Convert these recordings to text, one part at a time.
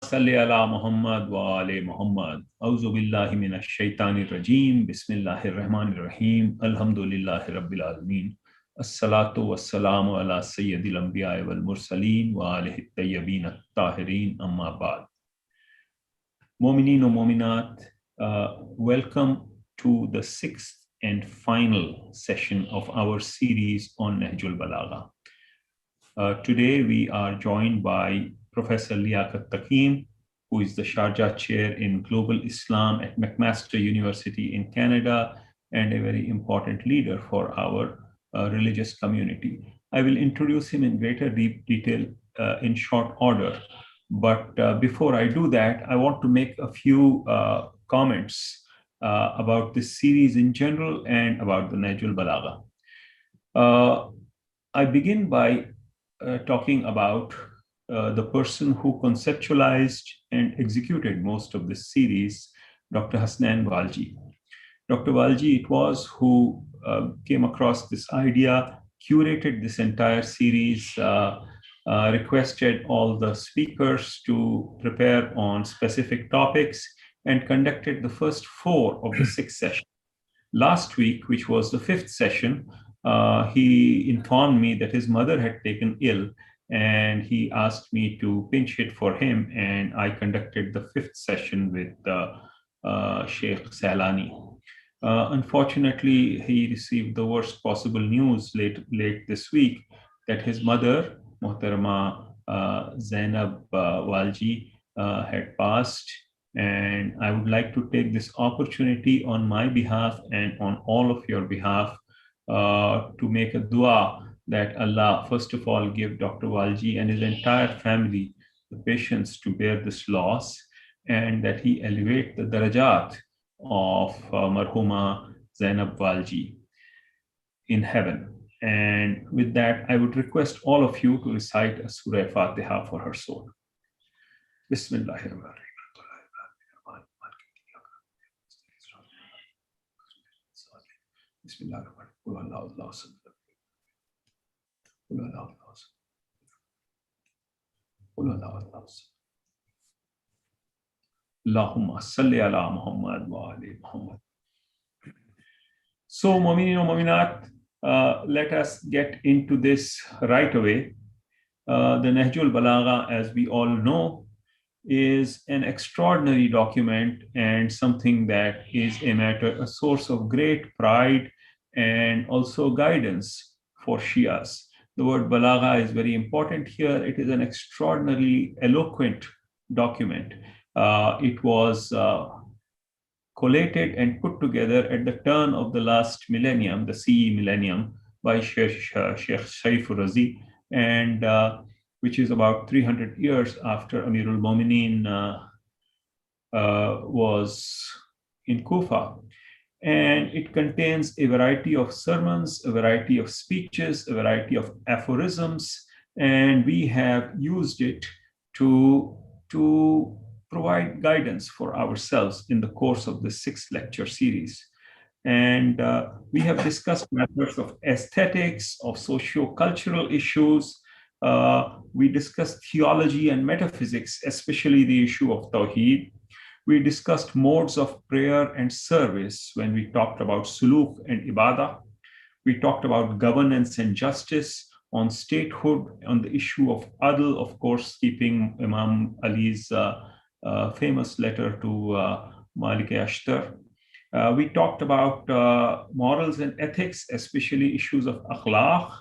salli ala Muhammad wa ali Muhammad. Auzu billahi minash shaitanir rajim. Bismillahir rahmanir rahim. Alhamdulillahi rabbil alameen. As-salatu was-salamu ala sayyidil anbiya wal mursaleen wa alihi tayyibin at-tahirin, amma ba'd. Mu'mineen wa mu'minat, welcome to the sixth and final session of our series on Nahjul Balagha. Today we are joined by Professor Liyakat Takim, who is the Sharjah Chair in Global Islam at McMaster University in Canada and a very important leader for our religious community. I will introduce him in greater detail in short order. But before I do that, I want to make a few comments about this series in general and about the Nahjul Balagha. I begin by talking about the person who conceptualized and executed most of this series, Dr. Hasnain Walji. Dr. Walji, it was who came across this idea, curated this entire series, requested all the speakers to prepare on specific topics, and conducted the first 4 of the 6 sessions. Last week, which was the 5th session, he informed me that his mother had taken ill, and he asked me to pinch hit for him, and I conducted the 5th session with Sheikh Salani. Unfortunately, he received the worst possible news late this week that his mother, Muhtarama Zainab Walji, had passed. And I would like to take this opportunity on my behalf and on all of your behalf to make a dua that Allah, first of all, give Dr. Walji and his entire family the patience to bear this loss, and that he elevate the darajat of Marhuma Zainab Walji in heaven. And with that, I would request all of you to recite a Surah Fatiha for her soul. Bismillahirrahmanirrahim. Bismillahirrahmanirrahim. Allahumma salli ala Muhammad wa ali Muhammad. So, Mu'mineen wa Mu'minat, let us get into this right away. The Nahjul Balagha, as we all know, is an extraordinary document and something that is a source of great pride and also guidance for Shias. The word Balagha is very important here. It is an extraordinarily eloquent document. It was collated and put together at the turn of the last millennium, the CE millennium, by Sheikh Shaifur Razi, and which is about 300 years after Amirul Mu'mineen was in Kufa. And it contains a variety of sermons, a variety of speeches, a variety of aphorisms, and we have used it to provide guidance for ourselves in the course of the 6th lecture series. And we have discussed matters of aesthetics, of socio-cultural issues. We discussed theology and metaphysics, especially the issue of Tawheed. We discussed modes of prayer and service when we talked about suluk and ibadah. We talked about governance and justice, on statehood, on the issue of adl, of course, keeping Imam Ali's famous letter to Malik Ashtar. We talked about morals and ethics, especially issues of akhlaq.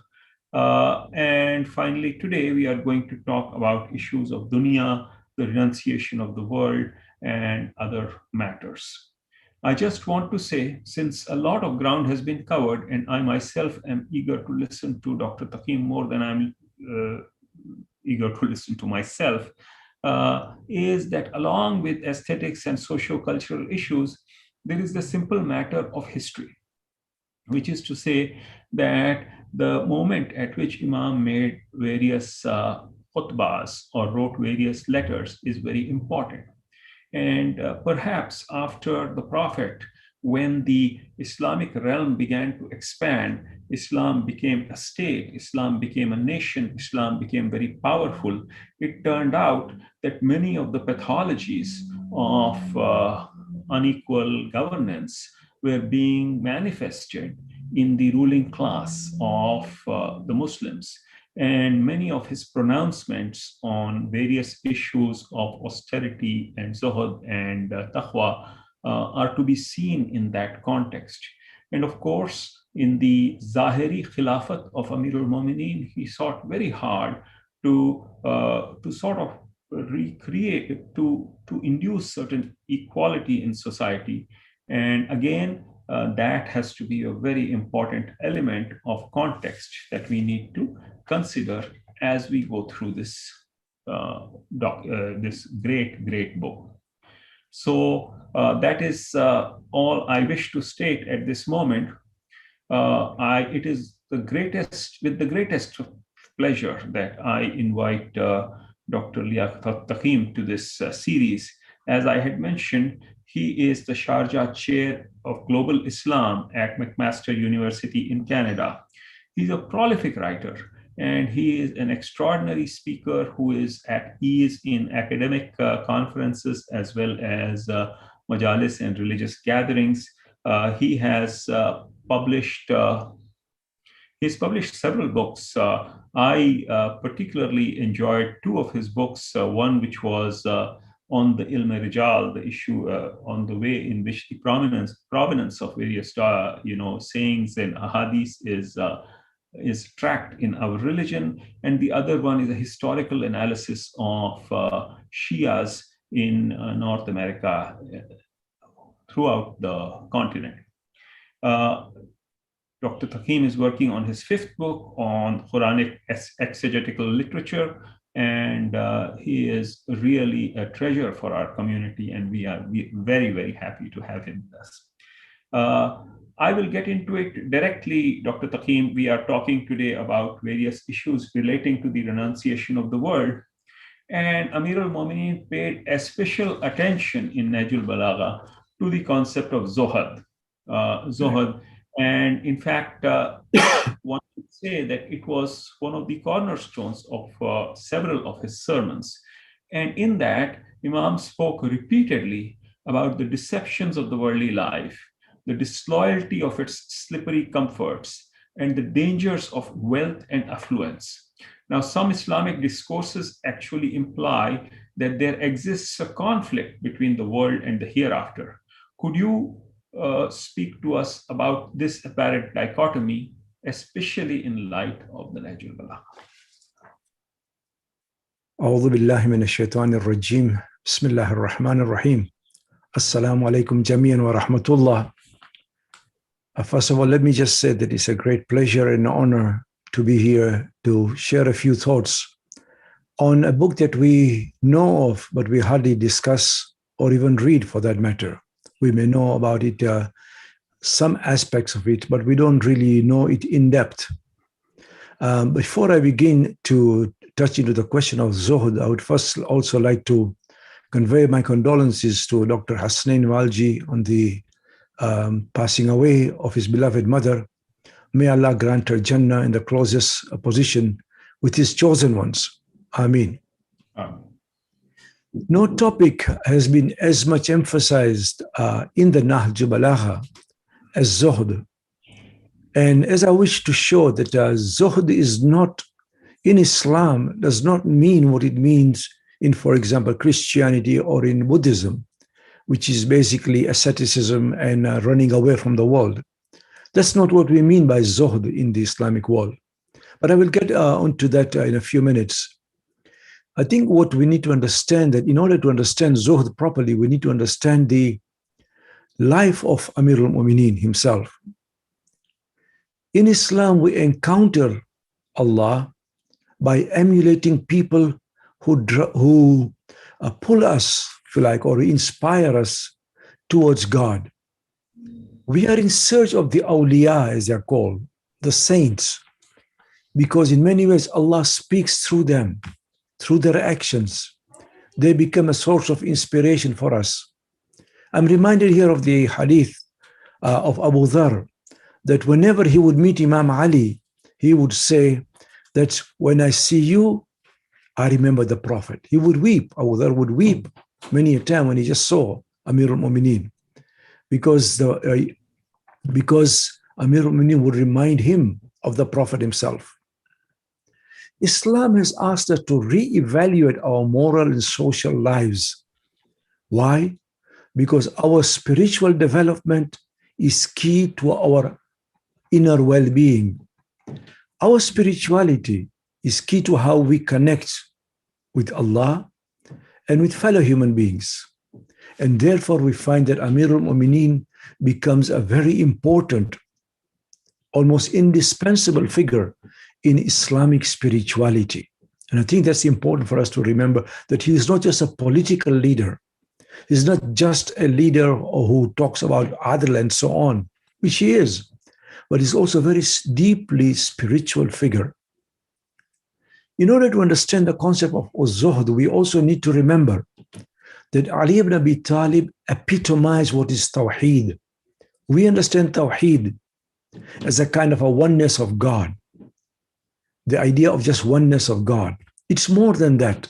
And finally, today we are going to talk about issues of dunya, the renunciation of the world, and other matters. I just want to say, since a lot of ground has been covered, and I myself am eager to listen to Dr. Takim more than I'm eager to listen to myself, is that along with aesthetics and socio-cultural issues, there is the simple matter of history, which is to say that the moment at which Imam made various khutbahs or wrote various letters is very important. And perhaps after the Prophet, when the Islamic realm began to expand, Islam became a state, Islam became a nation, Islam became very powerful, it turned out that many of the pathologies of unequal governance were being manifested in the ruling class of the Muslims. And many of his pronouncements on various issues of austerity and zuhud and taqwa are to be seen in that context. And of course, in the Zahiri Khilafat of Amir al-Mu'mineen, he sought very hard to sort of recreate, to induce certain equality in society. And again, that has to be a very important element of context that we need to consider as we go through this great book. So that is all I wish to state at this moment. It is with the greatest pleasure that I invite Dr. Liyakat Takim to this series. As I had mentioned, he is the Sharjah Chair of Global Islam at McMaster University in Canada. He's a prolific writer, and he is an extraordinary speaker who is at ease in academic conferences as well as majalis and religious gatherings. He has published several books. I particularly enjoyed two of his books. One which was on the Ilm Rijal, the issue on the way in which the provenance of various sayings and ahadith is tracked in our religion, and the other one is a historical analysis of Shias in North America throughout the continent. Dr. Takim is working on his fifth book on Quranic exegetical literature, and he is really a treasure for our community, and we are very, very happy to have him with us. I will get into it directly, Dr. Takim. We are talking today about various issues relating to the renunciation of the world. And Amir al-Mu'mineen paid a special attention in Najul Balagha to the concept of Zohad. And in fact, one could say that it was one of the cornerstones of several of his sermons. And in that, Imam spoke repeatedly about the deceptions of the worldly life, the disloyalty of its slippery comforts, and the dangers of wealth and affluence. Now, some Islamic discourses actually imply that there exists a conflict between the world and the hereafter. Could you speak to us about this apparent dichotomy, especially in light of the Nahjul Balagha? أعوذ بالله من الشيطان الرجيم بسم الله الرحمن الرحيم السلام عليكم جميعا ورحمة الله. First of all, let me just say that it's a great pleasure and honor to be here to share a few thoughts on a book that we know of, but we hardly discuss or even read for that matter. We may know about it, some aspects of it, but we don't really know it in depth. Before I begin to touch into the question of Zuhud, I would first also like to convey my condolences to Dr. Hasnain Walji on the passing away of his beloved mother. May Allah grant her Jannah in the closest position with his chosen ones. Ameen. No topic has been as much emphasized in the Nahj Balagha as Zuhd. And as I wish to show that Zuhd is not, in Islam, does not mean what it means in, for example, Christianity or in Buddhism, which is basically asceticism and running away from the world. That's not what we mean by Zuhd in the Islamic world. But I will get onto that in a few minutes. I think what we need to understand that in order to understand Zuhd properly, we need to understand the life of Amir al-Mu'mineen himself. In Islam, we encounter Allah by emulating people who pull us, if you like, or inspire us towards God. We are in search of the awliya, as they're called, the saints, because in many ways Allah speaks through them, through their actions. They become a source of inspiration for us. I'm reminded here of the hadith of Abu Dhar, that whenever he would meet Imam Ali, he would say that when I see you, I remember the Prophet. He would weep. Abu Dhar would weep many a time when he just saw Amir al-Mu'mineen, because Amir al-Mu'mineen would remind him of the Prophet himself. Islam has asked us to reevaluate our moral and social lives. Why? Because our spiritual development is key to our inner well-being. Our spirituality is key to how we connect with Allah and with fellow human beings. And therefore, we find that Amir al-Mu'mineen becomes a very important, almost indispensable figure in Islamic spirituality. And I think that's important for us to remember, that he is not just a political leader. He's not just a leader who talks about adl and so on, which he is, but he's also a very deeply spiritual figure. In order to understand the concept of zuhd, we also need to remember that Ali ibn Abi Talib epitomized what is Tawheed. We understand Tawheed as a kind of a oneness of God, the idea of just oneness of God. It's more than that.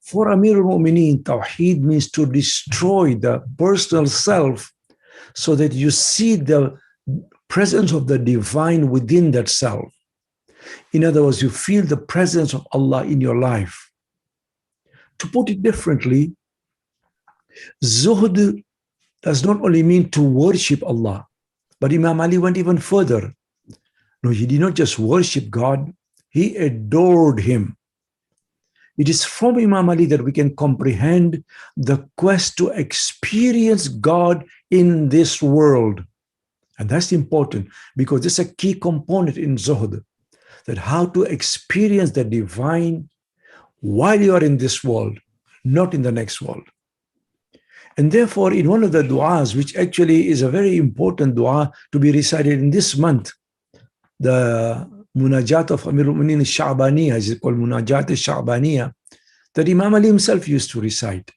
For Amir al-Mu'mineen, Tawheed means to destroy the personal self so that you see the presence of the divine within that self. In other words, you feel the presence of Allah in your life. To put it differently, Zuhd does not only mean to worship Allah, but Imam Ali went even further. No, he did not just worship God, he adored him. It is from Imam Ali that we can comprehend the quest to experience God in this world. And that's important because it's a key component in Zuhd, that how to experience the divine while you are in this world, not in the next world. And therefore, in one of the du'as, which actually is a very important du'a to be recited in this month, the Munajat of Amir al-Mu'mineen al-Sha'baniyah, as it's called, Munajat al-Sha'baniyah, that Imam Ali himself used to recite.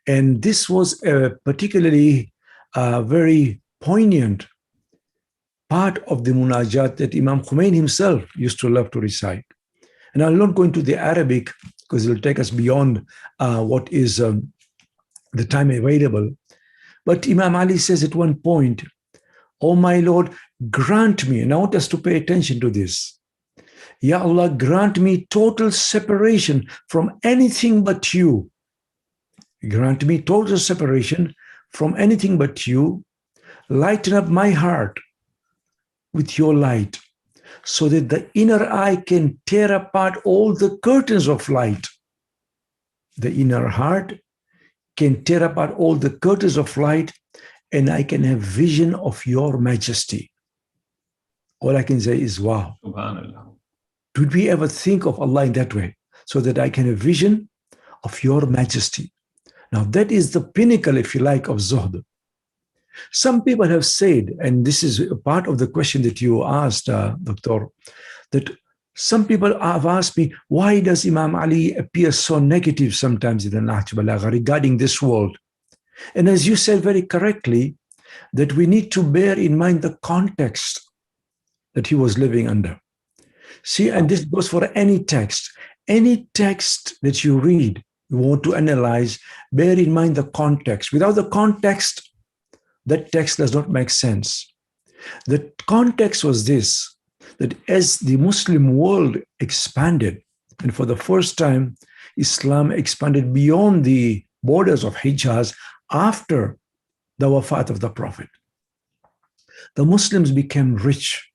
And this was a particularly very poignant part of the Munajat that Imam Khomeini himself used to love to recite. And I'll not go into the Arabic because it will take us beyond what is the time available. But Imam Ali says at one point, "Oh my Lord, grant me," and I want us to pay attention to this. "Ya Allah, grant me total separation from anything but you. Grant me total separation from anything but you. Lighten up my heart with your light, so that the inner eye can tear apart all the curtains of light." The inner heart can tear apart all the curtains of light, and I can have vision of your majesty. All I can say is, wow. Subhanallah. Did we ever think of Allah in that way? So that I can have vision of your majesty. Now that is the pinnacle, if you like, of Zuhd. Some people have said, and this is a part of the question that you asked, Doctor, that some people have asked me, why does Imam Ali appear so negative sometimes in the Nahj Balagha regarding this world? And as you said very correctly, that we need to bear in mind the context that he was living under. See, and this goes for any text. Any text that you read, you want to analyze, bear in mind the context. Without the context, that text does not make sense. The context was this, that as the Muslim world expanded, and for the first time, Islam expanded beyond the borders of Hijaz after the wafat of the Prophet. The Muslims became rich,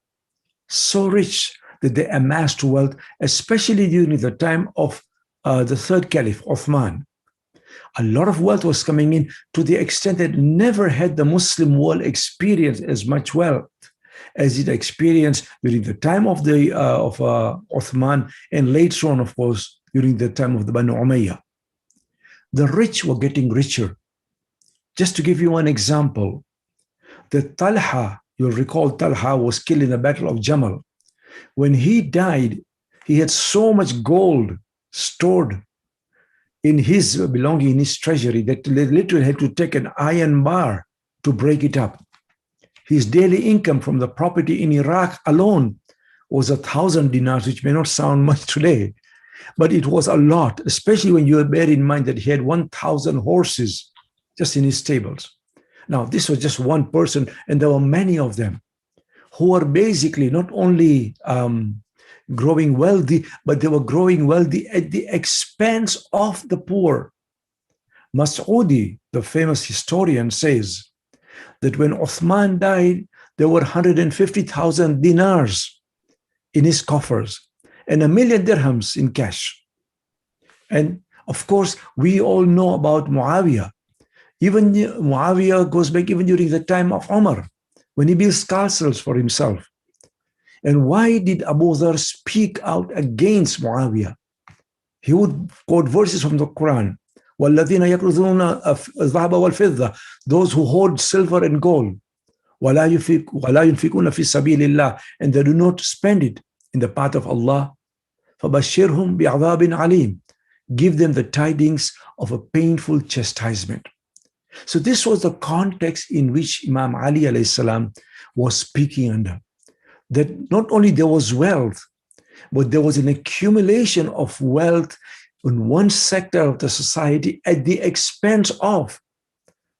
so rich that they amassed wealth, especially during the time of the third caliph, Uthman. A lot of wealth was coming in to the extent that never had the Muslim world experienced as much wealth as it experienced during the time of Uthman, and later on, of course, during the time of the Banu Umayyah. The rich were getting richer. Just to give you one example, the Talha, you'll recall Talha was killed in the Battle of Jamal. When he died, he had so much gold stored in his belonging, in his treasury, that they literally had to take an iron bar to break it up. His daily income from the property in Iraq alone was 1,000 dinars, which may not sound much today, but it was a lot, especially when you bear in mind that he had 1,000 horses just in his stables. Now, this was just one person, and there were many of them who were basically not only growing wealthy, but they were growing wealthy at the expense of the poor. Mas'udi, the famous historian, says that when Uthman died, there were 150,000 dinars in his coffers and 1,000,000 dirhams in cash. And of course, we all know about Muawiyah. Even Muawiyah goes back even during the time of Umar, when he builds castles for himself. And why did Abu Dhar speak out against Muawiyah? He would quote verses from the Quran. وَالَّذِينَ يَكْرُذُونَ الذَّهَبَ وَالْفِضَّةَ, those who hoard silver and gold. وَلَا يُنْفِقُونَ فِي سَبِيلِ اللَّهِ, and they do not spend it in the path of Allah. فَبَشِّرْهُمْ بِعَذَابٍ عَلِيمٍ, give them the tidings of a painful chastisement. So this was the context in which Imam Ali alayhi salam was speaking under. That not only there was wealth, but there was an accumulation of wealth in one sector of the society at the expense of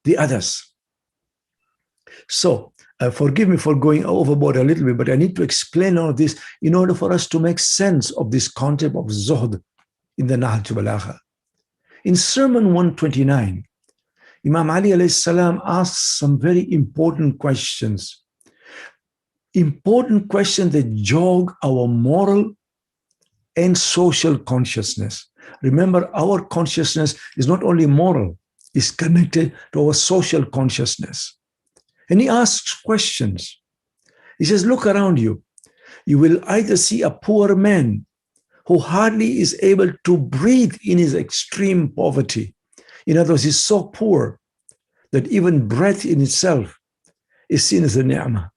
the others. So forgive me for going overboard a little bit, but I need to explain all of this in order for us to make sense of this concept of zuhd in the Nahj al-Balagha. In Sermon 129, Imam Ali alayhi salam asks some very important questions. Important questions that jog our moral and social consciousness. Remember, our consciousness is not only moral, it's connected to our social consciousness. And he asks questions. He says, look around you. You will either see a poor man who hardly is able to breathe in his extreme poverty. In other words, he's so poor that even breath in itself is seen as a ni'mah.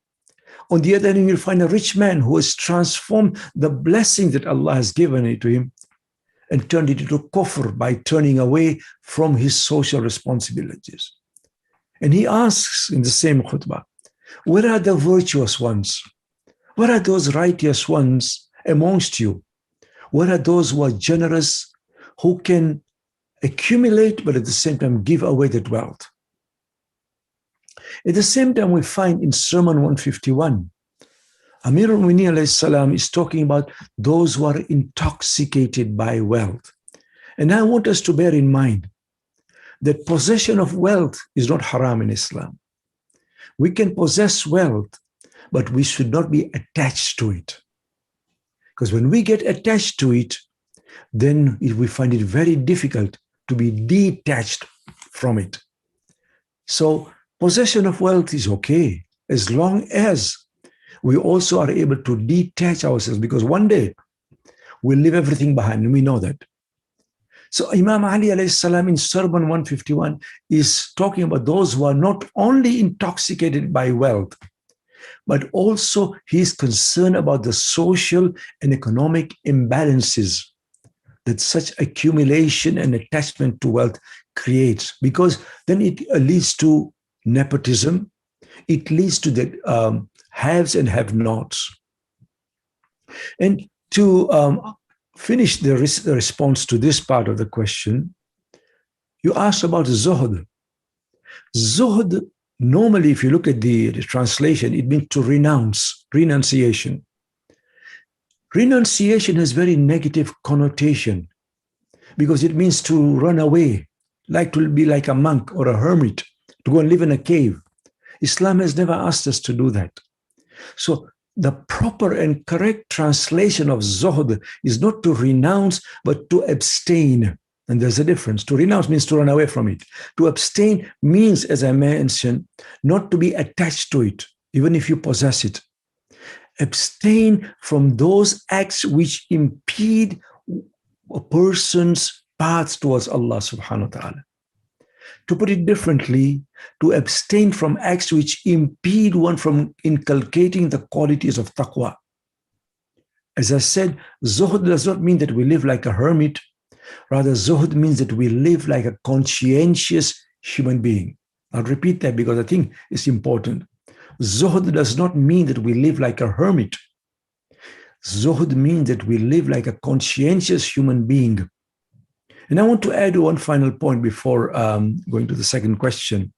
On the other hand, you'll find a rich man who has transformed the blessing that Allah has given it to him and turned it into kufr by turning away from his social responsibilities. And he asks in the same khutbah, where are the virtuous ones? Where are those righteous ones amongst you? Where are those who are generous, who can accumulate, but at the same time give away that wealth? At the same time, we find in Sermon 151, Amir al-Mu'minin alayhi salam is talking about those who are intoxicated by wealth. And I want us to bear in mind that possession of wealth is not haram in Islam. We can possess wealth, but we should not be attached to it. Because when we get attached to it, then we find it very difficult to be detached from it. So possession of wealth is okay, as long as we also are able to detach ourselves, because one day we'll leave everything behind, and we know that. So Imam Ali alayhi salam in Sermon 151 is talking about those who are not only intoxicated by wealth, but also he's concerned about the social and economic imbalances that such accumulation and attachment to wealth creates, because then it leads to nepotism, it leads to the haves and have-nots. And to finish the response to this part of the question, you asked about zuhd. Zuhd, normally, if you look at the translation, it means to renounce, renunciation. Renunciation has very negative connotation because it means to run away, like to be like a monk or a hermit, to go and live in a cave. Islam has never asked us to do that. So the proper and correct translation of zuhd is not to renounce, but to abstain. And there's a difference. To renounce means to run away from it. To abstain means, as I mentioned, not to be attached to it, even if you possess it. Abstain from those acts which impede a person's path towards Allah subhanahu wa ta'ala. To put it differently, to abstain from acts which impede one from inculcating the qualities of taqwa. As I said, zuhd does not mean that we live like a hermit. Rather, zuhd means that we live like a conscientious human being. I'll repeat that because I think it's important. Zuhd does not mean that we live like a hermit. Zuhd means that we live like a conscientious human being. And I want to add one final point before going to the second question,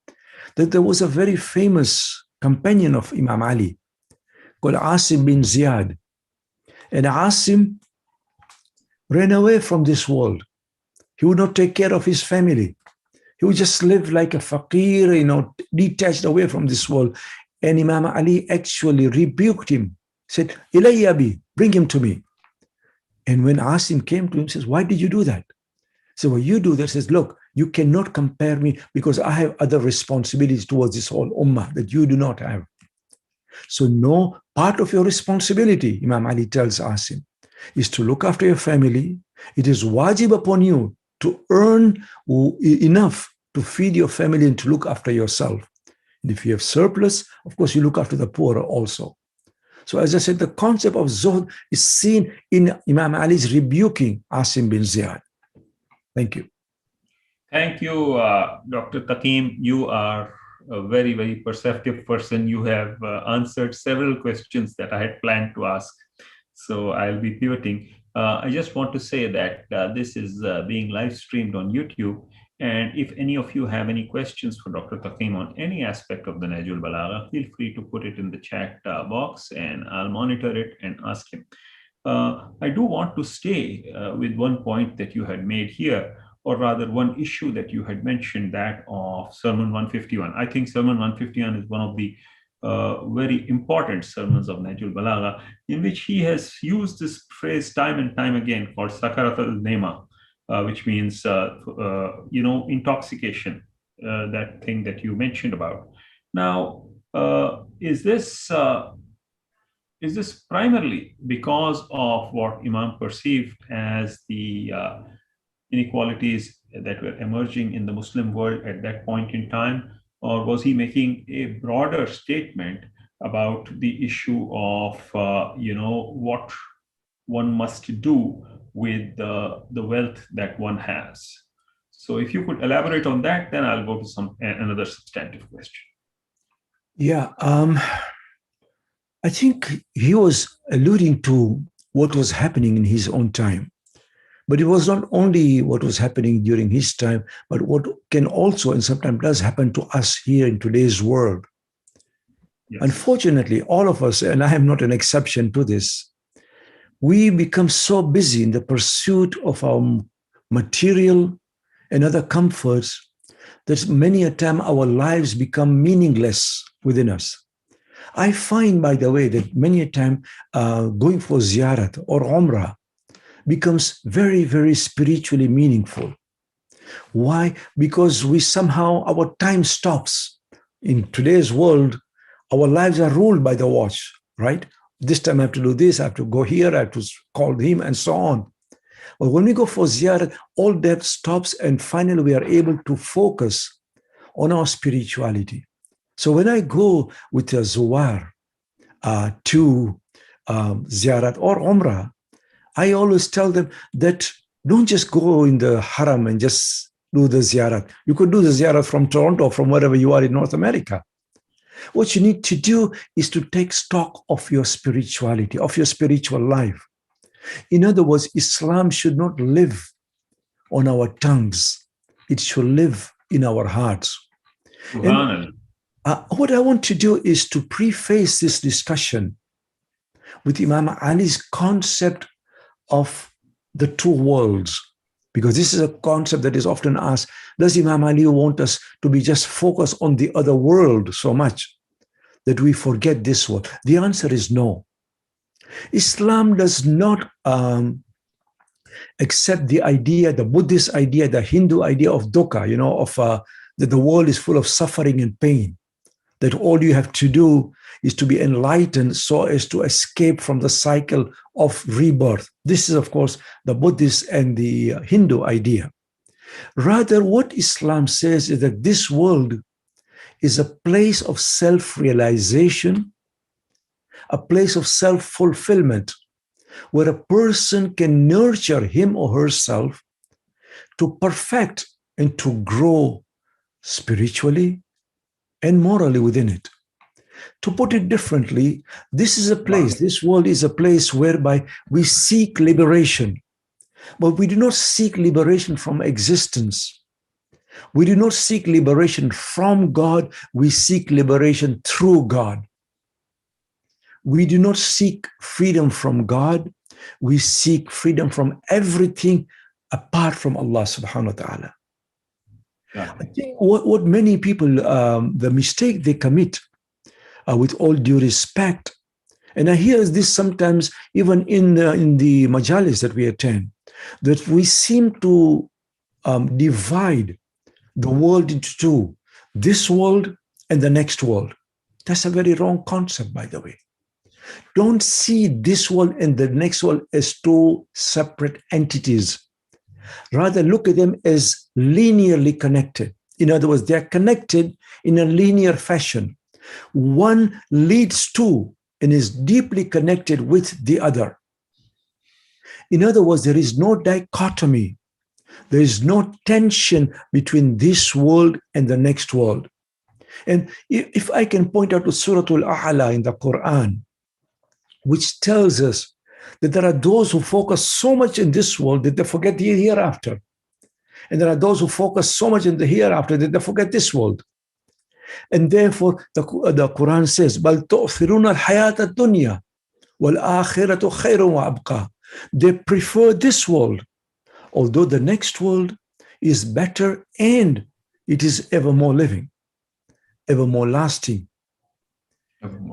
that there was a very famous companion of Imam Ali called Asim bin Ziyad. And Asim ran away from this world. He would not take care of his family. He would just live like a faqir, detached away from this world. And Imam Ali actually rebuked him, said, Ilayya abi, bring him to me. And when Asim came to him, says, why did you do that? So what you do that says, look, you cannot compare me because I have other responsibilities towards this whole ummah that you do not have. So no, part of your responsibility, Imam Ali tells Asim, is to look after your family. It is wajib upon you to earn enough to feed your family and to look after yourself. And if you have surplus, of course, you look after the poor also. So as I said, the concept of zuhd is seen in Imam Ali's rebuking Asim bin Ziyad. Thank you. Thank you, Dr. Takim. You are a very, very perceptive person. You have answered several questions that I had planned to ask. So I'll be pivoting. I just want to say that this is being live streamed on YouTube. And if any of you have any questions for Dr. Takim on any aspect of the Najul Balagha, feel free to put it in the chat box and I'll monitor it and ask him. I do want to stay with one point that you had made here, or rather one issue that you had mentioned, that of Sermon 151. I think Sermon 151 is one of the very important sermons of Najul Balagha, in which he has used this phrase time and time again called Sakarat al-Nema, which means, intoxication, that thing that you mentioned about. Now, is this primarily because of what Imam perceived as the inequalities that were emerging in the Muslim world at that point in time? Or was he making a broader statement about the issue of, what one must do with the wealth that one has? So if you could elaborate on that, then I'll go to another substantive question. Yeah, I think he was alluding to what was happening in his own time. But it was not only what was happening during his time, but what can also and sometimes does happen to us here in today's world. Yes. Unfortunately, all of us, and I am not an exception to this, we become so busy in the pursuit of our material and other comforts that many a time our lives become meaningless within us. I find, by the way, that many a time going for ziyarat or umrah becomes very, very spiritually meaningful. Why? Because our time stops. In today's world, our lives are ruled by the watch, right? This time I have to do this, I have to go here, I have to call him, and so on. But when we go for ziyarat, all that stops, and finally we are able to focus on our spirituality. So when I go with a zuwar to ziyarat or umrah, I always tell them that don't just go in the haram and just do the ziyarat. You could do the ziyarat from Toronto, from wherever you are in North America. What you need to do is to take stock of your spirituality, of your spiritual life. In other words, Islam should not live on our tongues. It should live in our hearts. And, what I want to do is to preface this discussion with Imam Ali's concept of the two worlds, because this is a concept that is often asked, does Imam Ali want us to be just focused on the other world so much that we forget this world? The answer is no. Islam does not accept the idea, the Buddhist idea, the Hindu idea of dukkha, that the world is full of suffering and pain, that all you have to do is to be enlightened so as to escape from the cycle of rebirth. This is, of course, the Buddhist and the Hindu idea. Rather, what Islam says is that this world is a place of self-realization, a place of self-fulfillment, where a person can nurture him or herself to perfect and to grow spiritually and morally within it. To put it differently, this is a Wow. place, this world is a place whereby we seek liberation, but we do not seek liberation from existence. We do not seek liberation from God, we seek liberation through God. We do not seek freedom from God, we seek freedom from everything apart from Allah subhanahu wa ta'ala. Got I it. think what many people, the mistake they commit, with all due respect, and I hear this sometimes even in the majalis that we attend, that we seem to divide the world into two, this world and the next world. That's a very wrong concept, by the way. Don't see this world and the next world as two separate entities. Rather, look at them as linearly connected. In other words, they are connected in a linear fashion. One leads to and is deeply connected with the other. In other words, there is no dichotomy. There is no tension between this world and the next world. And if I can point out to Surah Al-A'la in the Quran, which tells us that there are those who focus so much in this world that they forget the hereafter. And there are those who focus so much in the hereafter that they forget this world. And therefore, the Quran says, بَلْ تُؤْثِرُونَ الْحَيَاةَ الدُّنْيَا وَالْآخِرَةُ خَيْرٌ وَأَبْقَى. They prefer this world, although the next world is better and it is ever more living, ever more lasting.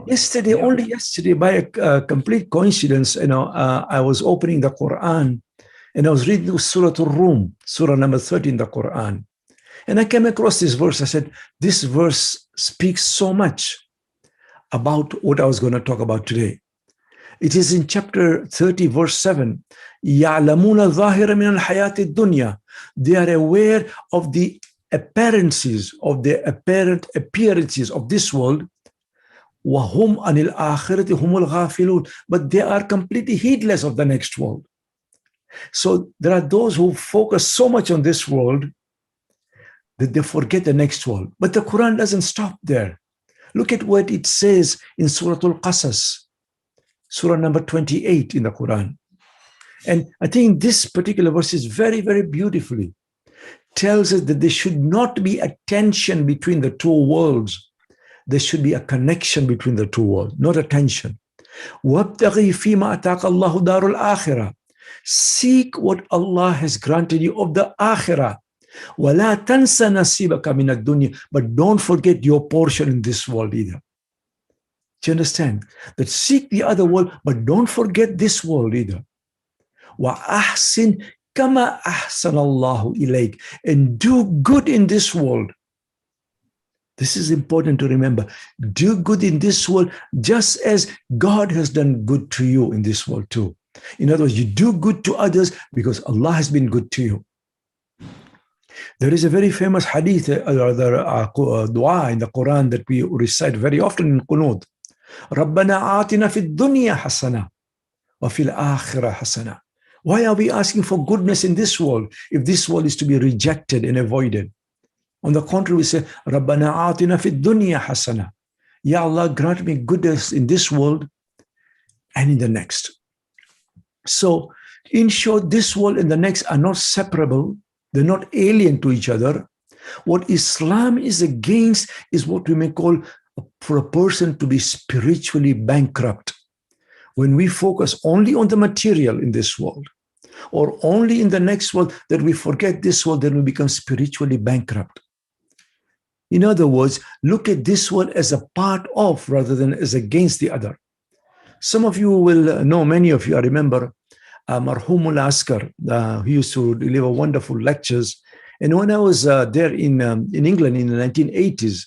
Yesterday, Yeah. only yesterday, by a complete coincidence, I was opening the Quran and I was reading Surah Al-Rum, Surah number 30 in the Quran. And I came across this verse. I said, this verse speaks so much about what I was going to talk about today. It is in chapter 30, verse 7. يَعْلَمُونَ ظَاهِرًا مِنَ الْحَيَاةِ الدُّنْيَا. They are aware of the appearances, of the apparent appearances of this world. وَهُمْ عَنِ الْآخِرَةِ هُمُ الْغَافِلُونَ. But they are completely heedless of the next world. So there are those who focus so much on this world that they forget the next world. But the Quran doesn't stop there. Look at what it says in Surah Al-Qasas, Surah number 28 in the Quran. And I think this particular verse is very, very beautifully tells us that there should not be a tension between the two worlds. There should be a connection between the two worlds, not a tension. وَابْتَغِي فِيمَا أَتَاكَ اللَّهُ دَارُ الْآخِرَةِ. Seek what Allah has granted you of the akhirah. وَلَا تَنْسَ نَصِيبَكَ مِنَ الدُّنْيَا. But don't forget your portion in this world either. Do you understand? That seek the other world, but don't forget this world either. وَأَحْسِنْ كَمَا أَحْسَنَ اللَّهُ إِلَيْكَ. And do good in this world. This is important to remember. Do good in this world just as God has done good to you in this world too. In other words, you do good to others because Allah has been good to you. There is a very famous hadith or dua in the Quran that we recite very often in Qunut. رَبَّنَا آتِنَا فِي الدُّنْيَا حَسَنَةً وَفِي الْآخِرَةِ حَسَنَةً. Why are we asking for goodness in this world if this world is to be rejected and avoided? On the contrary, we say, رَبَّنَا آتِنَا فِي الدُّنْيَا حَسَنَةً. Ya Allah, grant me goodness in this world and in the next. So, in short, this world and the next are not separable. They're not alien to each other. What Islam is against is what we may call for a person to be spiritually bankrupt. When we focus only on the material in this world or only in the next world, that we forget this world, then we become spiritually bankrupt. In other words, look at this world as a part of rather than as against the other. Some of you will know, many of you, I remember Marhumul Askar, who used to deliver wonderful lectures. And when I was there in England in the 1980s,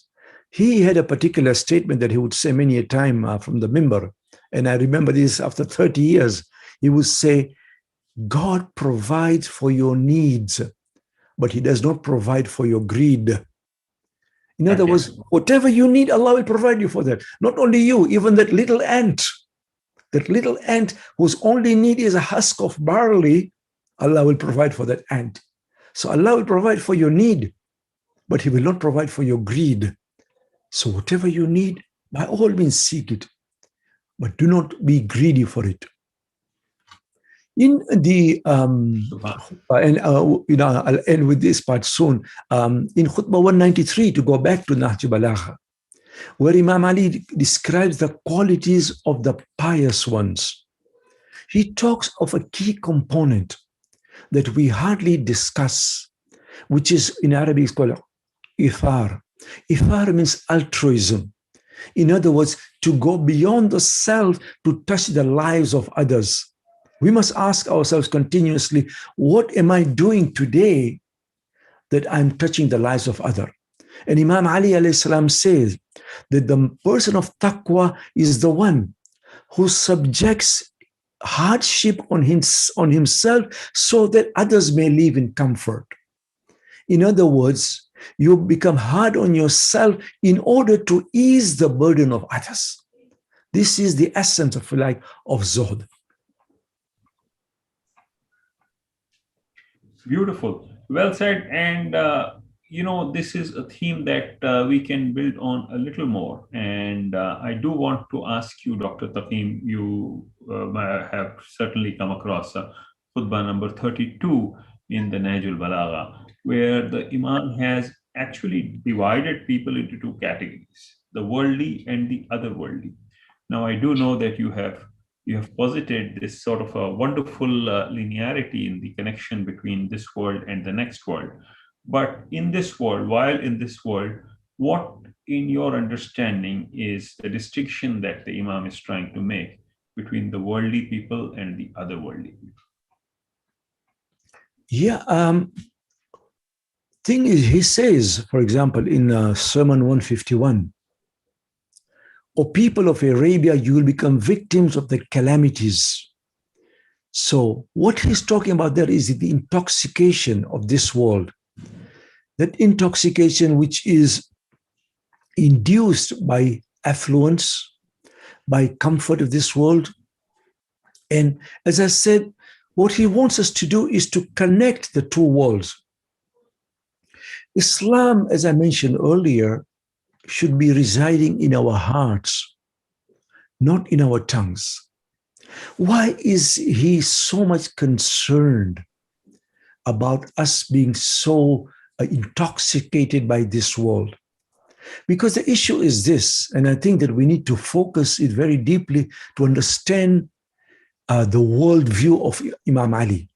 he had a particular statement that he would say many a time from the mimbar. And I remember this after 30 years. He would say, God provides for your needs, but he does not provide for your greed. In other words, whatever you need, Allah will provide you for that. Not only you, even that little ant whose only need is a husk of barley, Allah will provide for that ant. So Allah will provide for your need, but he will not provide for your greed. So whatever you need, By all means, seek it, but do not be greedy for it. In the and I'll end with this part soon. In Khutbah 193, to go back to Nahj Balagha, where Imam Ali describes the qualities of the pious ones, he talks of a key component that we hardly discuss, which is in Arabic is called ifar. Ifar means altruism. In other words, to go beyond the self to touch the lives of others. We must ask ourselves continuously, what am I doing today that I'm touching the lives of others? And Imam Ali alayhi salam says that the person of taqwa is the one who subjects hardship on himself so that others may live in comfort. In other words, you become hard on yourself in order to ease the burden of others. This is the essence of zuhd. Beautiful. Well said. And, this is a theme that we can build on a little more. And I do want to ask you, Dr. Takim, you have certainly come across khutbah number 32 in the Nahjul Balagha, where the Imam has actually divided people into two categories, the worldly and the otherworldly. Now, I do know that you have posited this sort of a wonderful linearity in the connection between this world and the next world. But in this world, while in this world, what, in your understanding, is the distinction that the Imam is trying to make between the worldly people and the otherworldly people? Yeah, thing is, he says, for example, in Sermon 151, O people of Arabia, you will become victims of the calamities. So what he's talking about there is the intoxication of this world. That intoxication which is induced by affluence, by comfort of this world. And as I said, what he wants us to do is to connect the two worlds. Islam, as I mentioned earlier, should be residing in our hearts, not in our tongues. Why is he so much concerned about us being so intoxicated by this world? Because the issue is this, and I think that we need to focus it very deeply to understand the worldview of Imam Ali.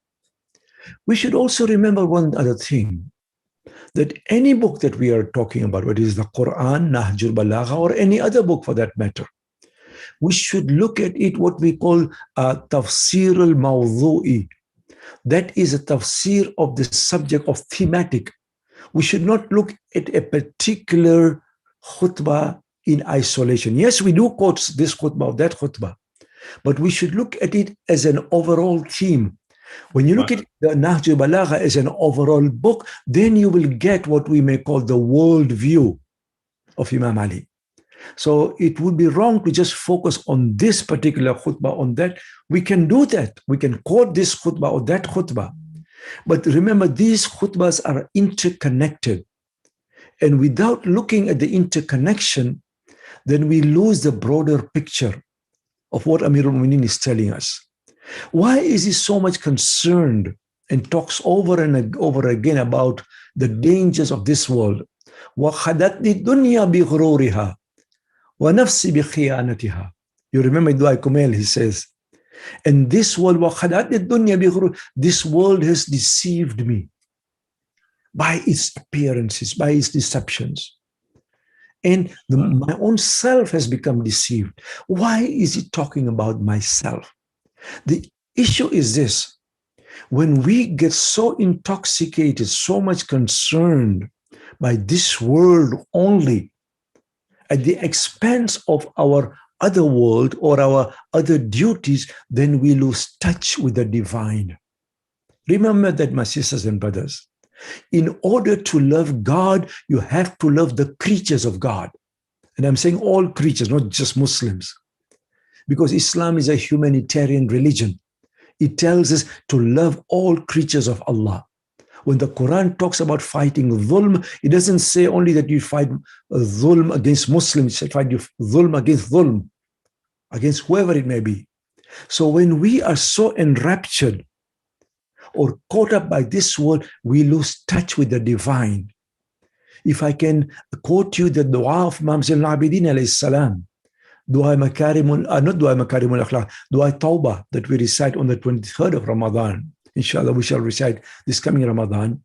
We should also remember one other thing, that any book that we are talking about, whether it is the Quran, Nahjul Balagha, or any other book for that matter, we should look at it what we call tafsir al-mawdu'i. That is a tafsir of the subject of thematic. We should not look at a particular khutbah in isolation. Yes, we do quote this khutbah or that khutbah, but we should look at it as an overall theme. When you look at the Nahj Balagha as an overall book, then you will get what we may call the world view of Imam Ali. So it would be wrong to just focus on this particular khutbah, on that. We can do that. We can quote this khutbah or that khutbah. But remember, these khutbahs are interconnected. And without looking at the interconnection, then we lose the broader picture of what Amirul Mu'minin is telling us. Why is he so much concerned and talks over and over again about the dangers of this world? وَخَدَتْنِ الدُّنْيَا بِغُرُورِهَا وَنَفْسِ بِخِيَانَتِهَا. You remember Dua Kumel, he says, and this world, وَخَدَتْنِ الدُّنْيا بِغُرُورِهَا, this world has deceived me by its appearances, by its deceptions. And my own self has become deceived. Why is he talking about myself? The issue is this: when we get so intoxicated, so much concerned by this world only, at the expense of our other world or our other duties, then we lose touch with the divine. Remember that, my sisters and brothers. In order to love God, you have to love the creatures of God. And I'm saying all creatures, not just Muslims. Because Islam is a humanitarian religion. It tells us to love all creatures of Allah. When the Quran talks about fighting dhulm, it doesn't say only that you fight dhulm against Muslims, it fight dhulm against dhulm, against whoever it may be. So when we are so enraptured or caught up by this world, we lose touch with the divine. If I can quote you the dua of Imam Zain al-Abidin alayhi salam, dua makarimul, not dua makarimul akhlaq, dua tawbah that we recite on the 23rd of Ramadan. Inshallah, we shall recite this coming Ramadan,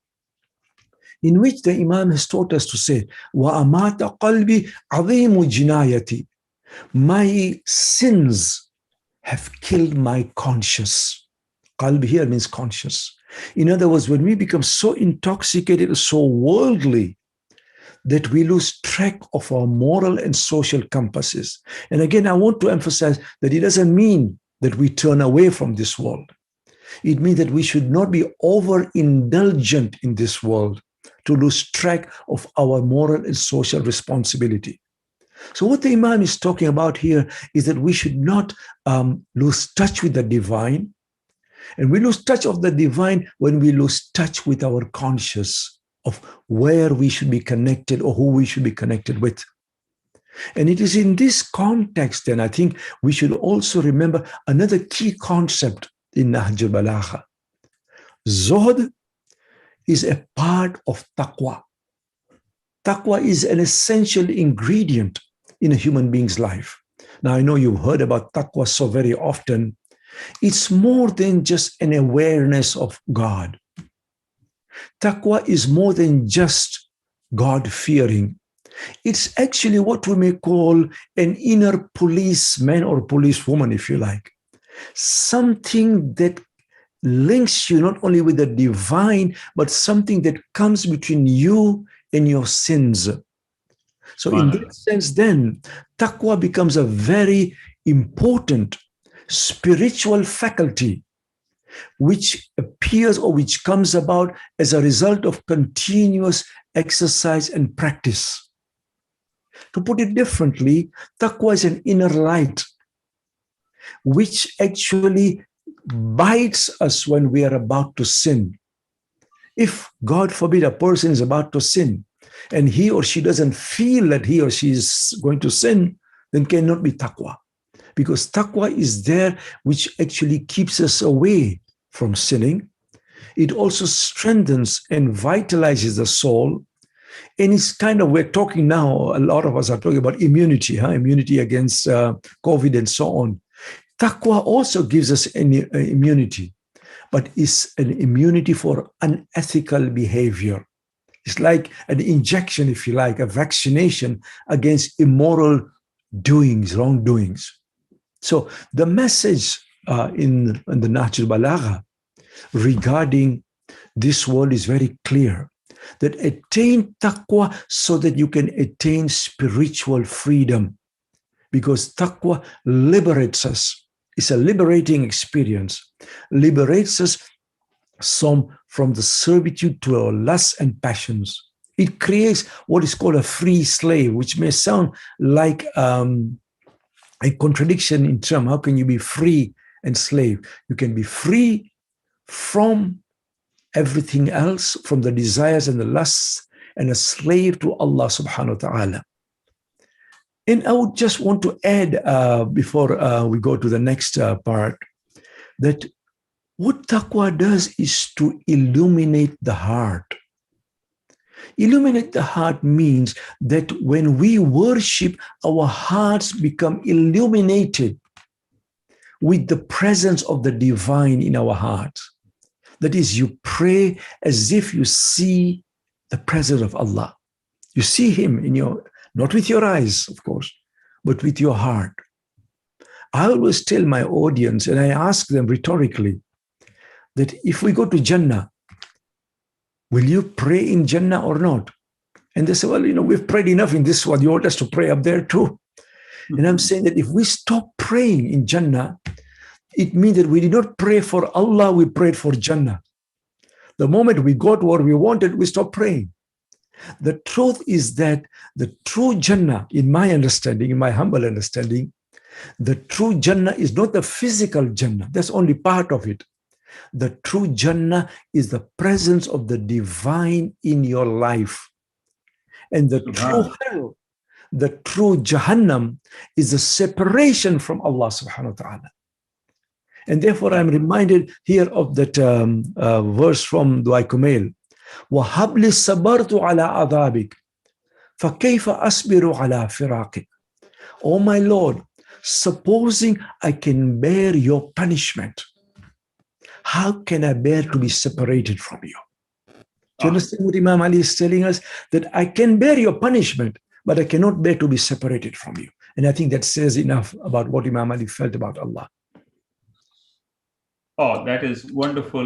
in which the Imam has taught us to say, wa amata qalbi azimu jinayati. My sins have killed my conscience. Qalbi here means conscious. In other words, when we become so intoxicated, so worldly, that we lose track of our moral and social compasses. And again, I want to emphasize that it doesn't mean that we turn away from this world. It means that we should not be overindulgent in this world to lose track of our moral and social responsibility. So what the Imam is talking about here is that we should not lose touch with the divine. And we lose touch of the divine when we lose touch with our conscience of where we should be connected or who we should be connected with. And it is in this context, then, I think we should also remember another key concept in Nahj al-Balagha. Zuhd is a part of taqwa. Taqwa is an essential ingredient in a human being's life. Now, I know you've heard about taqwa so very often. It's more than just an awareness of God. Taqwa is more than just God-fearing. It's actually what we may call an inner policeman or policewoman, if you like. Something that links you not only with the divine, but something that comes between you and your sins. So in that sense, then, taqwa becomes a very important spiritual faculty which appears or which comes about as a result of continuous exercise and practice. To put it differently, taqwa is an inner light which actually bites us when we are about to sin. If, God forbid, a person is about to sin and he or she doesn't feel that he or she is going to sin, then cannot be taqwa. Because taqwa is there which actually keeps us away from sinning. It also strengthens and vitalizes the soul. And it's kind of, we're talking now, a lot of us are talking about immunity, immunity against COVID and so on. Taqwa also gives us an immunity, but it's an immunity for unethical behavior. It's like an injection, if you like, a vaccination against immoral doings, wrongdoings. So the message in the Nahj al-Balagha regarding this world is very clear, that attain taqwa so that you can attain spiritual freedom, because taqwa liberates us. It's a liberating experience, liberates us from the servitude to our lusts and passions. It creates what is called a free slave, which may sound like a contradiction in terms. How can you be free and slave? You can be free from everything else, from the desires and the lusts, and a slave to Allah subhanahu wa ta'ala. And I would just want to add, before we go to the next part, that what taqwa does is to illuminate the heart. Illuminate the heart means that when we worship, our hearts become illuminated with the presence of the divine in our hearts. That is, you pray as if you see the presence of Allah. You see Him in your, not with your eyes, of course, but with your heart. I always tell my audience, and I ask them rhetorically, that if we go to Jannah, will you pray in Jannah or not? And they say, well, we've prayed enough in this one. You want us to pray up there too? Mm-hmm. And I'm saying that if we stop praying in Jannah, it means that we did not pray for Allah, we prayed for Jannah. The moment we got what we wanted, we stopped praying. The truth is that the true Jannah, in my understanding, in my humble understanding, the true Jannah is not the physical Jannah. That's only part of it. The true Jannah is the presence of the divine in your life. And the true Subhan. hell, the true Jahannam, is the separation from Allah subhanahu wa ta'ala. And therefore, I'm reminded here of that verse from Dua Kumail. وَهَبْلِ الصَّبَرْتُ عَلَىٰ عَذَابِكَ فَكَيْفَ أَصْبِرُ عَلَىٰ فِرَاقِكَ. Oh my Lord, supposing I can bear your punishment, how can I bear to be separated from you? Do you understand what Imam Ali is telling us? That I can bear your punishment, but I cannot bear to be separated from you. And I think that says enough about what Imam Ali felt about Allah. Oh, that is wonderful,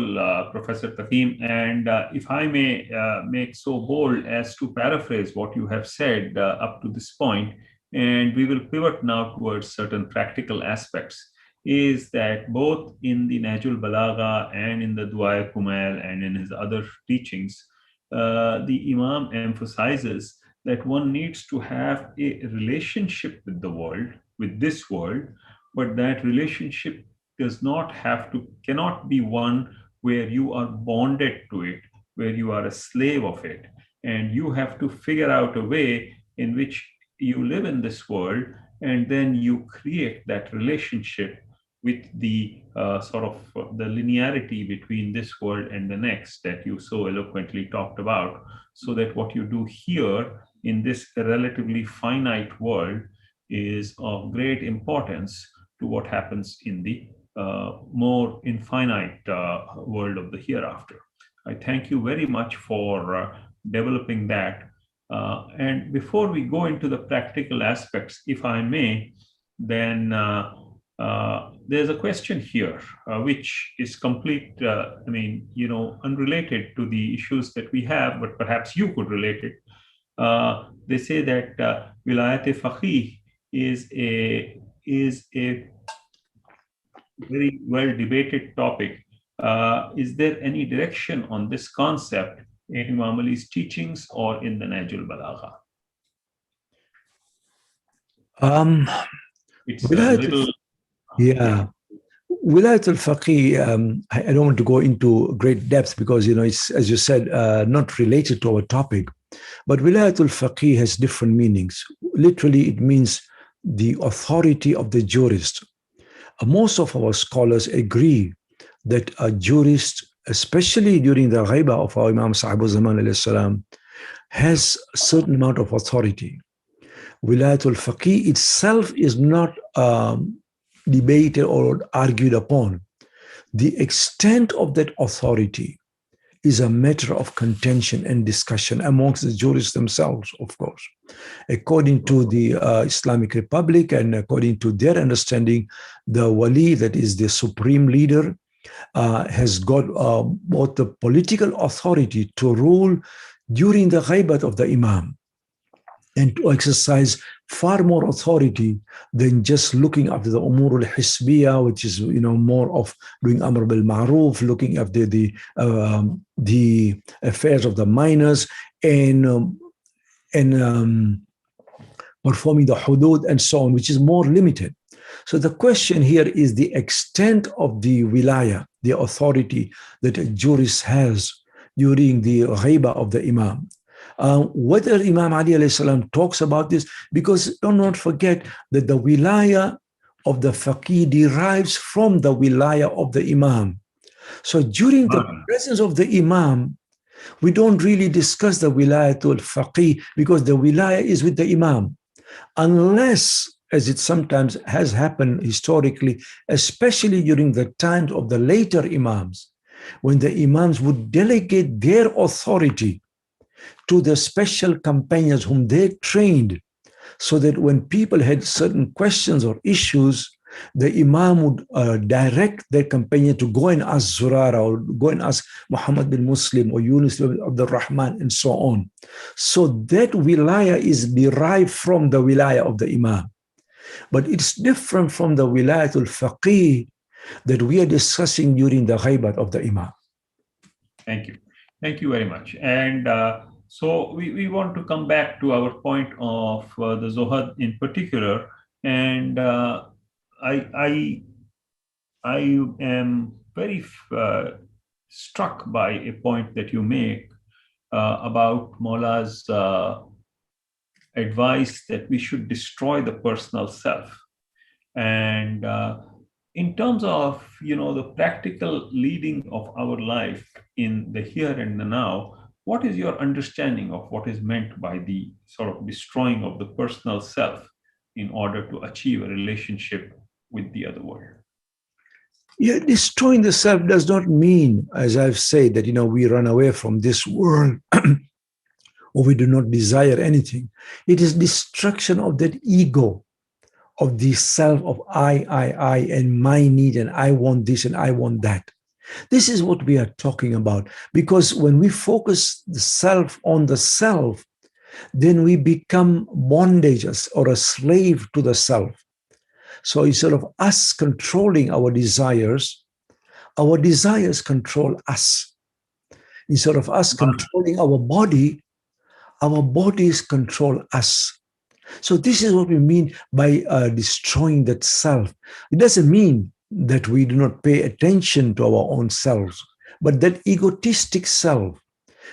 Professor Takim. And if I may make so bold as to paraphrase what you have said up to this point, and we will pivot now towards certain practical aspects, is that both in the Najul Balagha and in the Dua Kumail and in his other teachings, the Imam emphasizes that one needs to have a relationship with the world, with this world, but that relationship does not have to, cannot be one where you are bonded to it, where you are a slave of it. And you have to figure out a way in which you live in this world, and then you create that relationship with the sort of the linearity between this world and the next that you so eloquently talked about, so that what you do here in this relatively finite world is of great importance to what happens in the more infinite world of the hereafter. I thank you very much for developing that. And before we go into the practical aspects, if I may, then there's a question here, which is complete, unrelated to the issues that we have, but perhaps you could relate it. They say that Wilayat-e-Faqih is a very well debated topic. Is there any direction on this concept in Imam Ali's teachings or in the Najul Balagha? It's a little... Yeah. Wilayat al-Faqih, I don't want to go into great depth because, it's, as you said, not related to our topic. But Wilayat al-Faqih has different meanings. Literally, it means the authority of the jurist. Most of our scholars agree that a jurist, especially during the ghaibah of our Imam Sahibu Zaman alayhi salam, has a certain amount of authority. Wilayatul Faqih itself is not debated or argued upon. The extent of that authority is a matter of contention and discussion amongst the jurists themselves, of course. According to the Islamic Republic and according to their understanding, the wali, that is the supreme leader, has got both the political authority to rule during the ghaibat of the imam and to exercise far more authority than just looking after the umur al-hisbiya, which is more of doing amr bil ma'ruf, looking after the affairs of the minors and performing the hudud and so on, which is more limited. So the question here is the extent of the wilaya, the authority that a jurist has during the ghaibah of the imam. Whether Imam Ali alayhi salam talks about this, because do not forget that the wilaya of the faqih derives from the wilaya of the imam. So during the presence of the imam, we don't really discuss the wilayatul faqih because the wilaya is with the imam. Unless, as it sometimes has happened historically, especially during the times of the later imams, when the imams would delegate their authority to the special companions whom they trained, so that when people had certain questions or issues, the imam would direct their companion to go and ask Zurara or go and ask Muhammad bin Muslim or Yunus bin Abdul Rahman and so on. So that wilaya is derived from the wilaya of the imam. But it's different from the wilayatul faqih that we are discussing during the ghaibat of the imam. Thank you. Thank you very much. And so we want to come back to our point of the Zohad in particular. And I am very struck by a point that you make about Maula's advice that we should destroy the personal self. And in terms of the practical leading of our life in the here and the now, what is your understanding of what is meant by the sort of destroying of the personal self in order to achieve a relationship with the other world? Yeah, destroying the self does not mean, as I've said, that we run away from this world or we do not desire anything. It is destruction of that ego, of the self of I, and my need, and I want this and I want that. This is what we are talking about. Because when we focus the self on the self, then we become bondages or a slave to the self. So instead of us controlling our desires control us. Instead of us controlling our bodies control us. So this is what we mean by destroying that self. It doesn't mean that we do not pay attention to our own selves, but that egotistic self,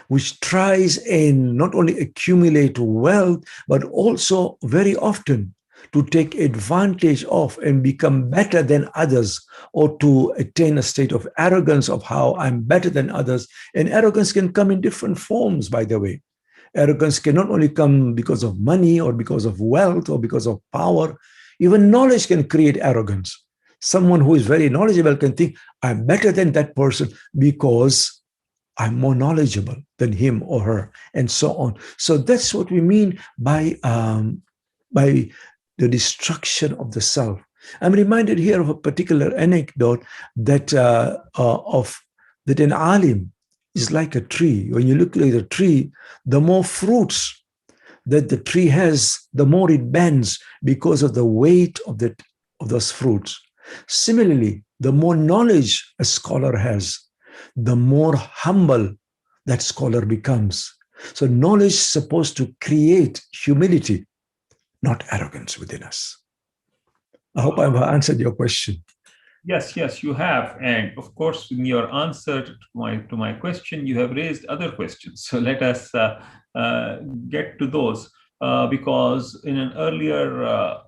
which tries and not only accumulate wealth, but also very often to take advantage of and become better than others, or to attain a state of arrogance of how I'm better than others. And arrogance can come in different forms, by the way. Arrogance can not only come because of money or because of wealth or because of power. Even knowledge can create arrogance. Someone who is very knowledgeable can think, I'm better than that person because I'm more knowledgeable than him or her, and so on. So that's what we mean by the destruction of the self. I'm reminded here of a particular anecdote that that an alim is like a tree. When you look at the tree, the more fruits that the tree has, the more it bends because of the weight of those fruits. Similarly, the more knowledge a scholar has, the more humble that scholar becomes. So knowledge is supposed to create humility, not arrogance within us. I hope I've answered your question. Yes, you have. And of course, in your answer to my question, you have raised other questions. So let us get to those, because in an earlier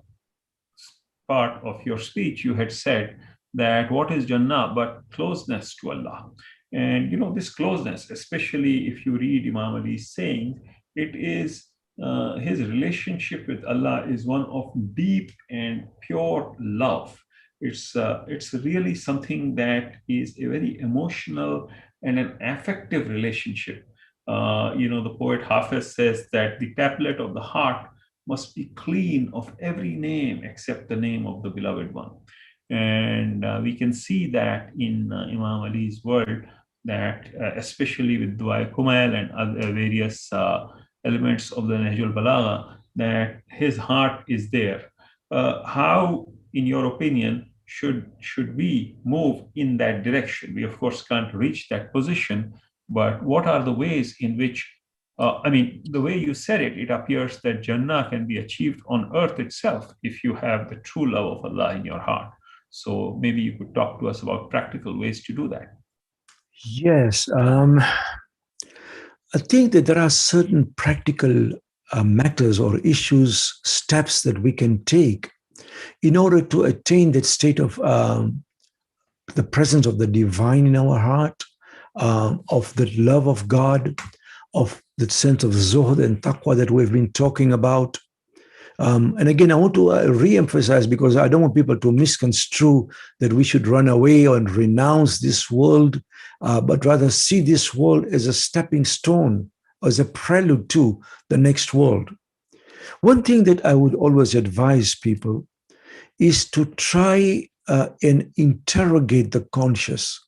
part of your speech, you had said that what is Jannah but closeness to Allah. And this closeness, especially if you read Imam Ali's saying, it is his relationship with Allah is one of deep and pure love. It's really something that is a very emotional and an affective relationship. The poet Hafiz says that the tablet of the heart must be clean of every name except the name of the beloved one. And we can see that in Imam Ali's world, that especially with Dua Kumail and other various elements of the Nahjul Balagha, that his heart is there. How, in your opinion, should we move in that direction? We, of course, can't reach that position, but what are the ways in which, the way you said it, it appears that Jannah can be achieved on earth itself if you have the true love of Allah in your heart. So maybe you could talk to us about practical ways to do that. Yes. I think that there are certain practical matters or issues, steps that we can take in order to attain that state of the presence of the divine in our heart, of the love of God, of the sense of zuhd and taqwa that we've been talking about. And again, I want to re-emphasize, because I don't want people to misconstrue that we should run away and renounce this world, but rather see this world as a stepping stone, as a prelude to the next world. One thing that I would always advise people is to try and interrogate the conscious,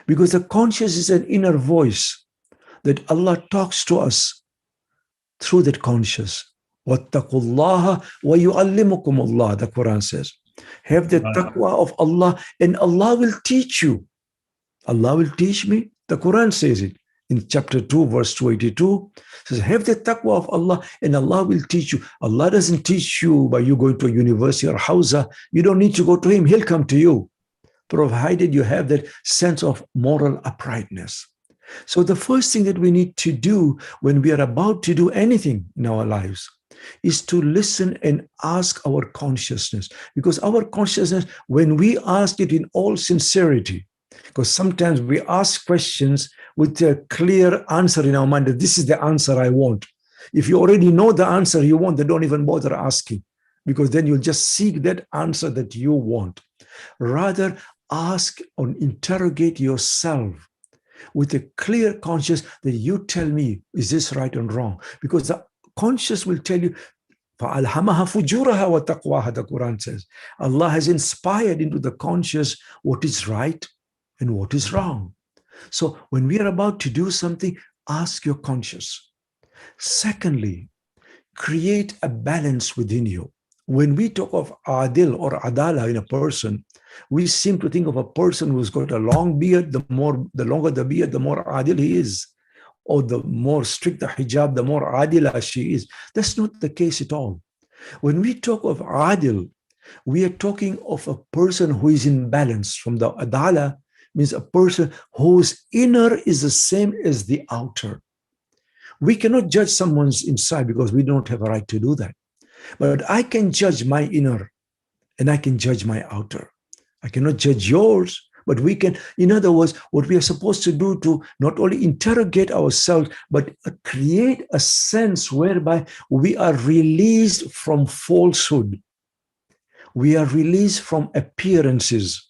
because the conscious is an inner voice that Allah talks to us through that conscious. وَاتَّقُوا اللَّهَ وَيُعَلِّمُكُمُ اللَّهُ, the Quran says. Have the taqwa of Allah and Allah will teach you. Allah will teach me. The Quran says it in chapter 2, verse 282. It says, have the taqwa of Allah and Allah will teach you. Allah doesn't teach you by you going to a university or hawza. You don't need to go to him. He'll come to you. provided you have that sense of moral uprightness. So the first thing that we need to do when we are about to do anything in our lives is to listen and ask our consciousness. Because our consciousness, when we ask it in all sincerity, because sometimes we ask questions with a clear answer in our mind that this is the answer I want. If you already know the answer you want, then don't even bother asking, because then you'll just seek that answer that you want. Rather, ask or interrogate yourself with a clear conscience that you tell me, is this right and wrong? Because the conscious will tell you, فَأَلْهَمَهَا فُجُورَهَا وَتَقْوَاهَا, the Quran says. Allah has inspired into the conscious what is right and what is wrong. So when we are about to do something, ask your conscience. Secondly, create a balance within you. When we talk of adil or adala in a person, we seem to think of a person who's got a long beard. The longer the beard, the more adil he is, or the more strict the hijab, the more adila she is. That's not the case at all. When we talk of adil, we are talking of a person who is in balance. From the adala means a person whose inner is the same as the outer. We cannot judge someone's inside because we don't have a right to do that. But I can judge my inner and I can judge my outer. I cannot judge yours, but we can. In other words, what we are supposed to do to not only interrogate ourselves, but create a sense whereby we are released from falsehood. We are released from appearances.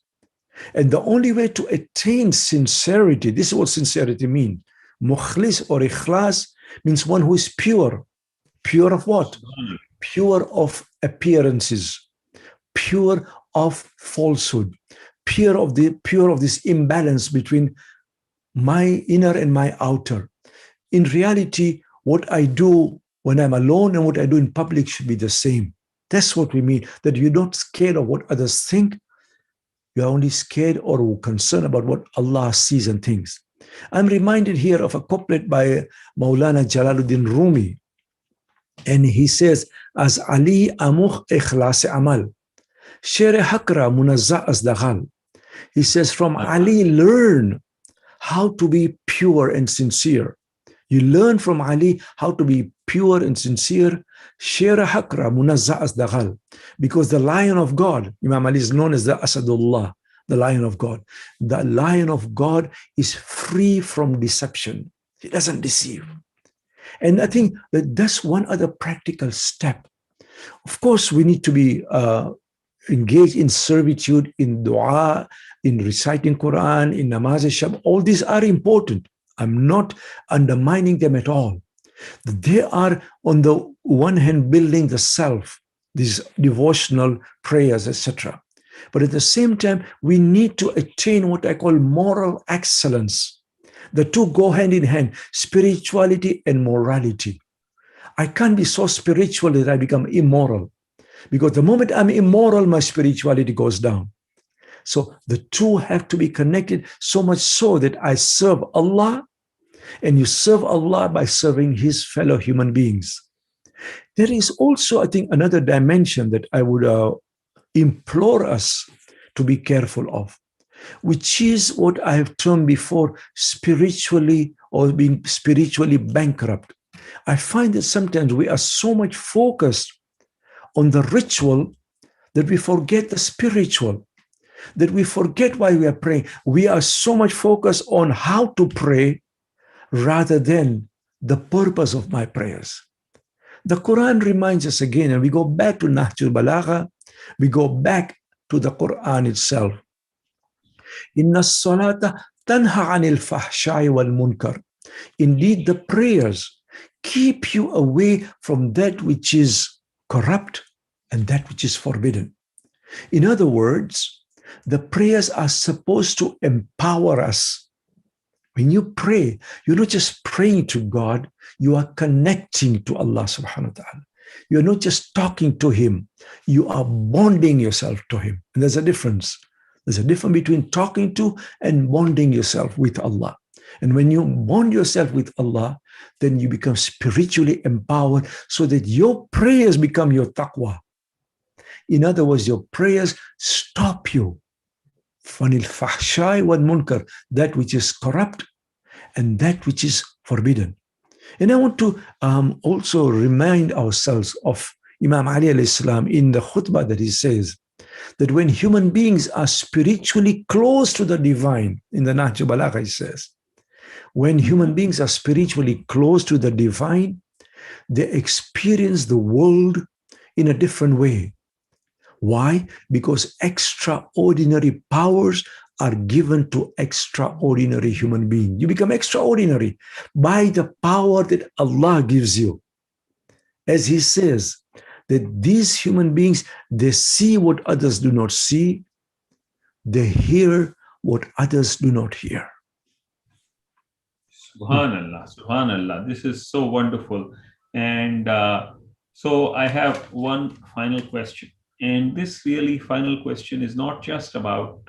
And the only way to attain sincerity, this is what sincerity means. Mukhlis or ikhlas means one who is pure. Pure of what? Pure of appearances, pure of falsehood, pure of this imbalance between my inner and my outer. In reality, what I do when I'm alone and what I do in public should be the same. That's what we mean, that you're not scared of what others think. You're only scared or concerned about what Allah sees and thinks. I'm reminded here of a couplet by Maulana Jalaluddin Rumi. And he says, as Ali amukh ikhlas amal, shere hakra munazza as daghal. He says, from Ali, learn how to be pure and sincere. You learn from Ali how to be pure and sincere. Shere hakra munazza as daghal. Because the lion of God, Imam Ali is known as the Asadullah, the lion of God. The lion of God is free from deception. He doesn't deceive. And I think that that's one other practical step. Of course, we need to be engaged in servitude, in dua, in reciting Quran, in namaz shab. All these are important. I'm not undermining them at all. They are, on the one hand, building the self, these devotional prayers, etc. But at the same time, we need to attain what I call moral excellence. The two go hand in hand, spirituality and morality. I can't be so spiritual that I become immoral, because the moment I'm immoral, my spirituality goes down. So the two have to be connected, so much so that I serve Allah, and you serve Allah by serving His fellow human beings. There is also, I think, another dimension that I would implore us to be careful of, which is what I have termed before spiritually, or being spiritually bankrupt. I find that sometimes we are so much focused on the ritual that we forget the spiritual, that we forget why we are praying. We are so much focused on how to pray rather than the purpose of my prayers. The Quran reminds us again, and we go back to Nahjul Balagha, we go back to the Quran itself. Inna salata tanha anil fahshai wal munkar. Indeed, the prayers keep you away from that which is corrupt and that which is forbidden. In other words, the prayers are supposed to empower us. When you pray, you're not just praying to God, you are connecting to Allah subhanahu wa ta'ala. You're not just talking to Him, you are bonding yourself to Him. And there's a difference. There's a difference between talking to and bonding yourself with Allah. And when you bond yourself with Allah, then you become spiritually empowered so that your prayers become your taqwa. In other words, your prayers stop you Fanil fahshai wal munkar, that which is corrupt and that which is forbidden. And I want to also remind ourselves of Imam Ali alayhi salam in the khutbah that he says that when human beings are spiritually close to the divine, in the Nahj Balagha he says, when human beings are spiritually close to the divine, they experience the world in a different way. Why? Because extraordinary powers are given to extraordinary human beings. You become extraordinary by the power that Allah gives you. As He says, that these human beings, they see what others do not see, they hear what others do not hear. Subhanallah, Subhanallah. This is so wonderful. And so I have one final question. And this really final question is not just about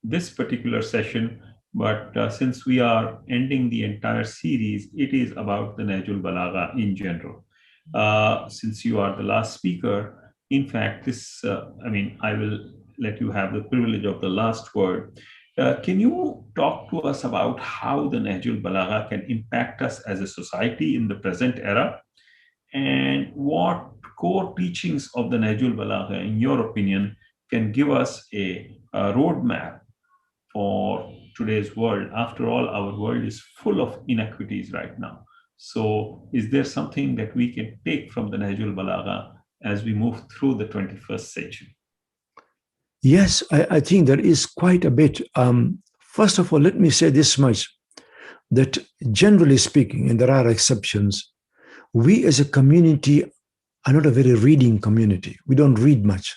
this particular session, but since we are ending the entire series, it is about the Najul Balagha in general. Since you are the last speaker, in fact, I will let you have the privilege of the last word. Can you talk to us about how the Najul Balagha can impact us as a society in the present era? And what core teachings of the Najul Balagha, in your opinion, can give us a roadmap for today's world? After all, our world is full of inequities right now. So, is there something that we can take from the Najul Balagha as we move through the 21st century? Yes, I think there is quite a bit. First of all, let me say this much, that generally speaking, and there are exceptions, we as a community are not a very reading community. We don't read much.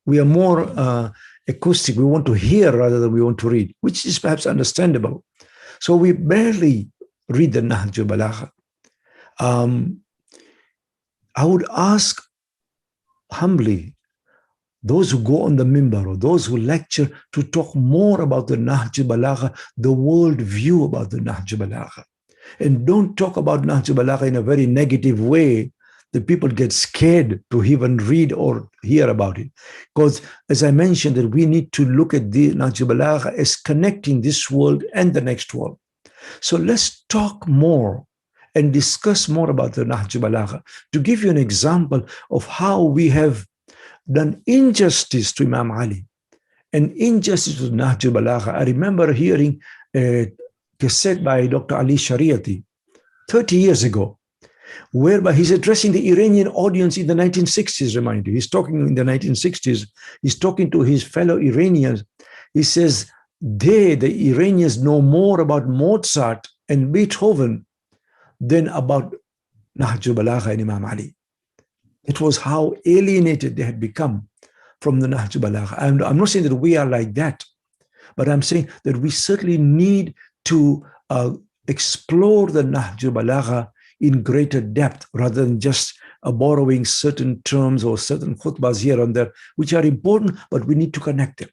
We are more acoustic. We want to hear rather than we want to read, which is perhaps understandable. So we barely read the Nahj Balagha. I would ask humbly those who go on the mimbar or those who lecture to talk more about the Nahj Balagha, the world view about the Nahj Balagha. And don't talk about Nahj Balagha in a very negative way that people get scared to even read or hear about it. Because as I mentioned, that we need to look at the Nahj Balagha as connecting this world and the next world. So let's talk more and discuss more about the Nahj Balagha. To give you an example of how we have done injustice to Imam Ali and injustice to Nahj Balagha. I remember hearing a cassette by Dr. Ali Shariati 30 years ago, whereby he's addressing the Iranian audience in the 1960s, remind you. He's talking in the 1960s. He's talking to his fellow Iranians. He says, the Iranians, know more about Mozart and Beethoven than about Nahj Balagha and Imam Ali. It was how alienated they had become from the Nahj Balagha. I'm not saying that we are like that, but I'm saying that we certainly need to explore the Nahj Balagha in greater depth rather than just borrowing certain terms or certain khutbahs here and there, which are important, but we need to connect them.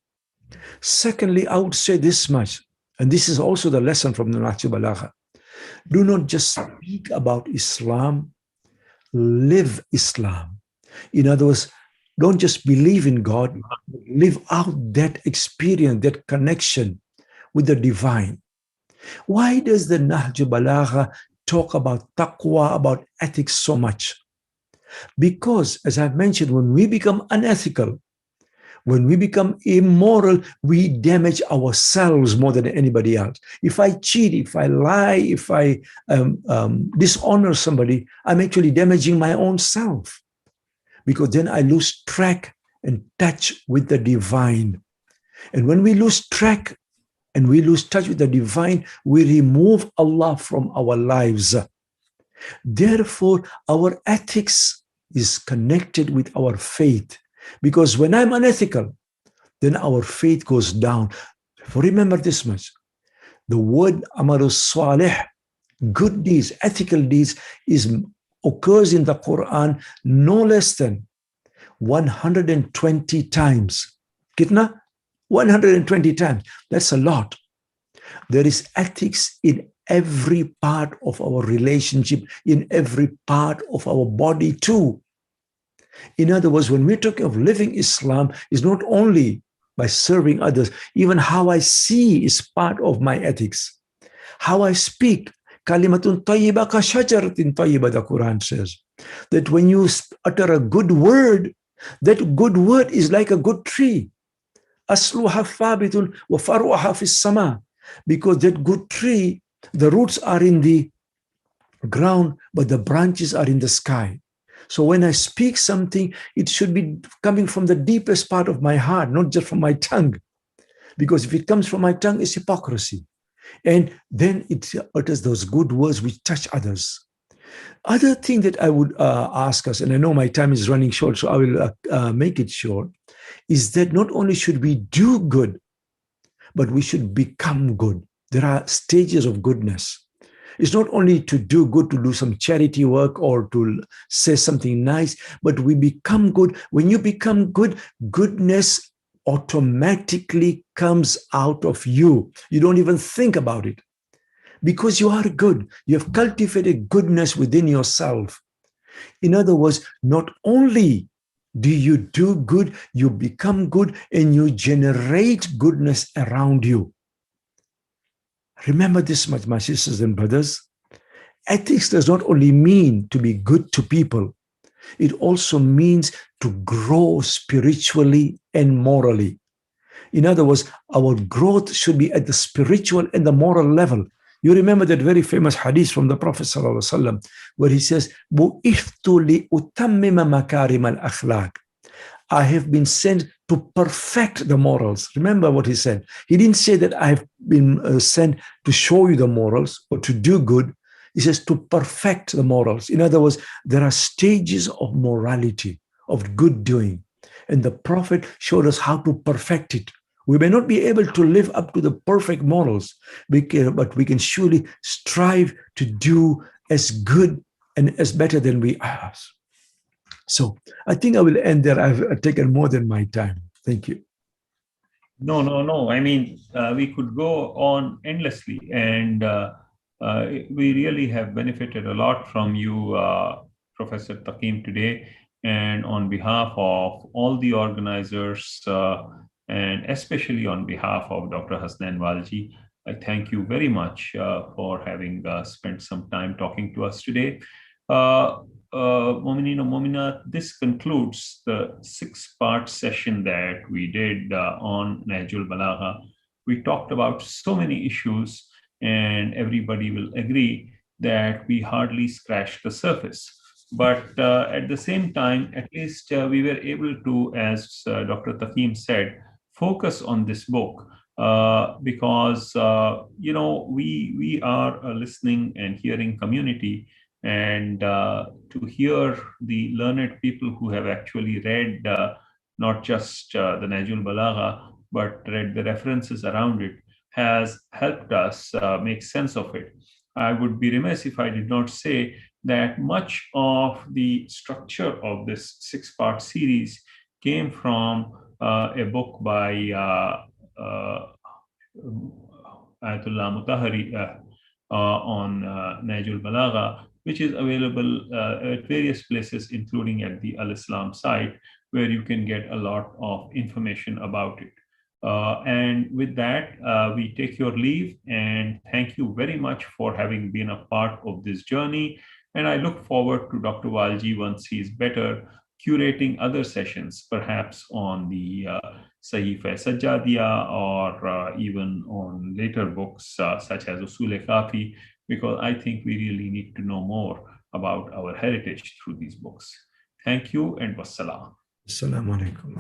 Secondly, I would say this much, and this is also the lesson from the Nahj Balagha. Do not just speak about Islam, live Islam. In other words, don't just believe in God, live out that experience, that connection with the divine. Why does the Nahj Balagha talk about taqwa, about ethics so much? Because, as I've mentioned, when we become unethical, when we become immoral, we damage ourselves more than anybody else. If I cheat, if I lie, if I dishonor somebody, I'm actually damaging my own self, because then I lose track and touch with the divine. And when we lose track and we lose touch with the divine, we remove Allah from our lives. Therefore, our ethics is connected with our faith. Because when I'm unethical, then our faith goes down. Remember this much. The word amalus salih, good deeds, ethical deeds, occurs in the Quran no less than 120 times. Kitna? 120 times. That's a lot. There is ethics in every part of our relationship, in every part of our body too. In other words, when we're talking of living Islam, it's not only by serving others. Even how I see is part of my ethics. How I speak, kalimatun tayyiba ka shajaratin tayyiba, the Quran says. That when you utter a good word, that good word is like a good tree. Asluha thabitun wa faruha fis sama. Because that good tree, the roots are in the ground, but the branches are in the sky. So when I speak something, it should be coming from the deepest part of my heart, not just from my tongue. Because if it comes from my tongue, it's hypocrisy. And then it utters those good words which touch others. Other thing that I would ask us, and I know my time is running short, so I will make it short, is that not only should we do good, but we should become good. There are stages of goodness. It's not only to do good, to do some charity work or to say something nice, but we become good. When you become good, goodness automatically comes out of you. You don't even think about it because you are good. You have cultivated goodness within yourself. In other words, not only do you do good, you become good and you generate goodness around you. Remember this much, my sisters and brothers. Ethics does not only mean to be good to people, it also means to grow spiritually and morally. In other words, our growth should be at the spiritual and the moral level. You remember that very famous hadith from the Prophet ﷺ, where he says, "Bu'ithtu li'utammima makarim al-akhlaq." I have been sent to perfect the morals. Remember what he said. He didn't say that I have been sent to show you the morals or to do good. He says to perfect the morals. In other words, there are stages of morality, of good doing. And the Prophet showed us how to perfect it. We may not be able to live up to the perfect morals, but we can surely strive to do as good and as better than we are. So I think I will end there. I've taken more than my time. Thank you. No, no, no. I mean, we could go on endlessly, and we really have benefited a lot from you, Professor Takim, today. And on behalf of all the organizers, and especially on behalf of Dr. Hasnain Walji, I thank you very much for having spent some time talking to us today. Momineen or Mominat, this concludes the 6-part session that we did on Nahjul Balagha. We talked about so many issues, and everybody will agree that we hardly scratched the surface. But at the same time, at least we were able to, as Dr. Takim said, focus on this book because, we are a listening and hearing community. And to hear the learned people who have actually read not just the Nahjul Balagha, but read the references around it has helped us make sense of it. I would be remiss if I did not say that much of the structure of this 6-part series came from a book by Ayatollah Mutahari on Nahjul Balagha, which is available at various places, including at the Al Islam site, where you can get a lot of information about it. And with that, we take your leave and thank you very much for having been a part of this journey. And I look forward to Dr. Walji, once he's better, curating other sessions, perhaps on the Sahifa Sajjadia or even on later books such as Usul-e-Kafi, because I think we really need to know more about our heritage through these books. Thank you and wassalam. Assalamu alaikum.